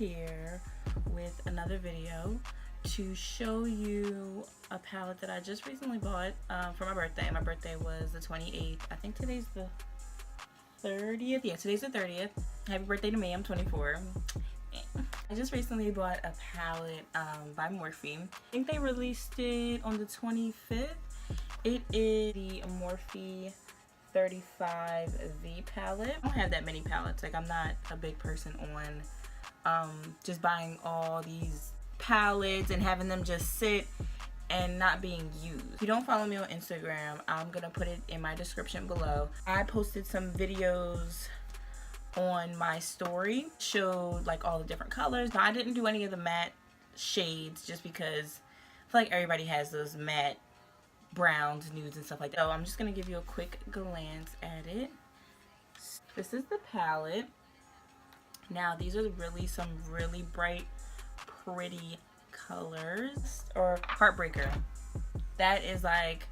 here with another video to show you a palette that I just recently bought for my birthday. My birthday was the 28th. I think today's the 30th. Yeah, today's the 30th. Happy birthday to me. I'm 24. I just recently bought a palette by Morphe. I think they released it on the 25th. It is the Morphe 35v Pallet. I don't have that many palettes. Like, I'm not a big person on just buying all these palettes and having them just sit and not being used. If you don't follow me on Instagram, I'm gonna put it in my description below. I posted some videos on my story, showed like all the different colors. Now, I didn't do any of the matte shades just because I feel like everybody has those matte browns, nudes, and stuff like that. So I'm just gonna give you a quick glance at it. This is the palette. Now, these are really some really bright, pretty colors. Or Heartbreaker. That is like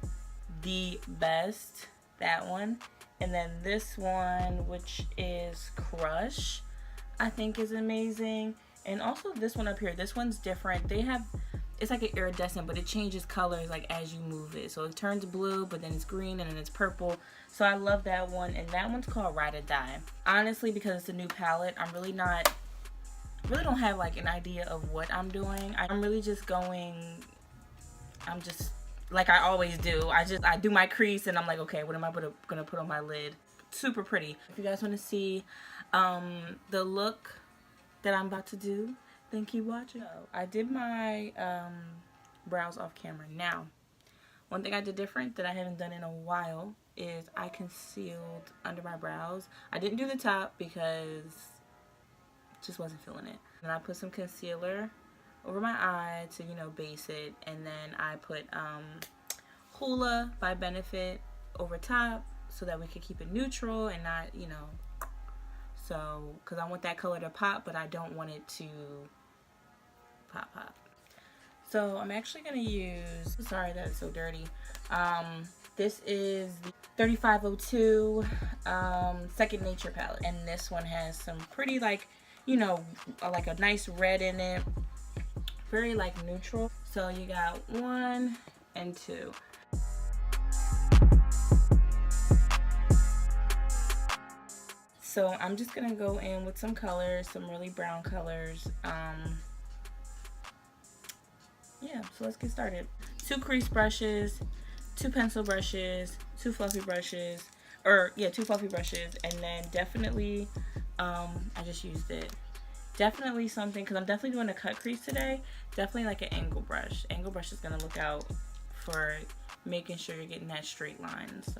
the best, that one. And then this one, which is Crush, I think is amazing. And also this one up here, this one's different. They have, it's like an iridescent, but it changes colors like as you move it. So it turns blue, but then it's green, and then it's purple. So I love that one. And that one's called Ride or Die. Honestly, because it's a new palette, I'm really don't have like an idea of what I'm doing. I'm really just going, I'm just like I always do. I do my crease and I'm like, okay, what am I gonna put on my lid? Super pretty. If you guys want to see the look that I'm about to do, then keep watching. So, I did my brows off camera. Now, one thing I did different that I haven't done in a while is I concealed under my brows. I didn't do the top because just wasn't feeling it. And I put some concealer over my eye to, you know, base it, and then I put Hoola by Benefit over top so that we could keep it neutral and not, you know, so because I want that color to pop, but I don't want it to pop. So I'm actually gonna use, sorry that it's so dirty, this is the 3502 Second Nature palette, and this one has some pretty, like, you know, like a nice red in it, very like neutral. So you got 1 and 2. So I'm just gonna go in with some colors, some really brown colors. Yeah, so let's get started. 2 crease brushes, 2 pencil brushes, 2 fluffy brushes, or yeah, 2 fluffy brushes, and then definitely I just used it. Definitely something, because I'm definitely doing a cut crease today, definitely like an angle brush. Angle brush is going to look out for making sure you're getting that straight line. So.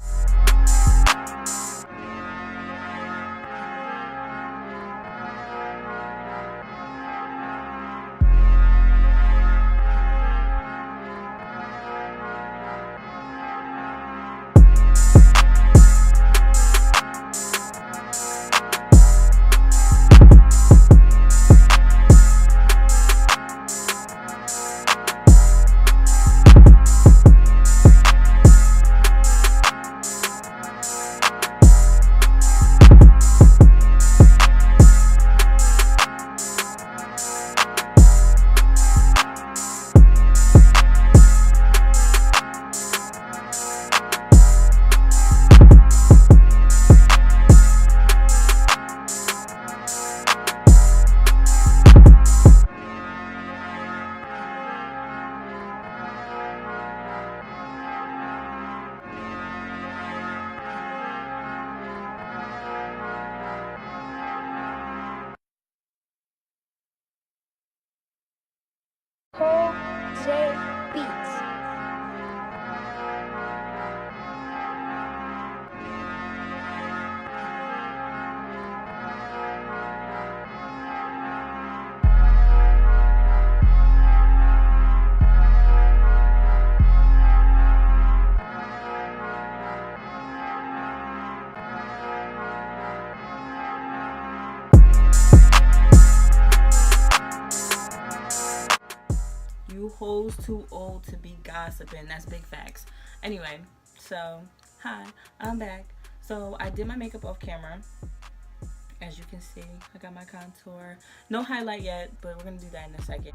Beats. You hoes too old to be gossiping. That's big facts. Anyway, so hi, I'm back. So I did my makeup off camera, As you can see, I got my contour. No highlight yet, but we're gonna do that in a second.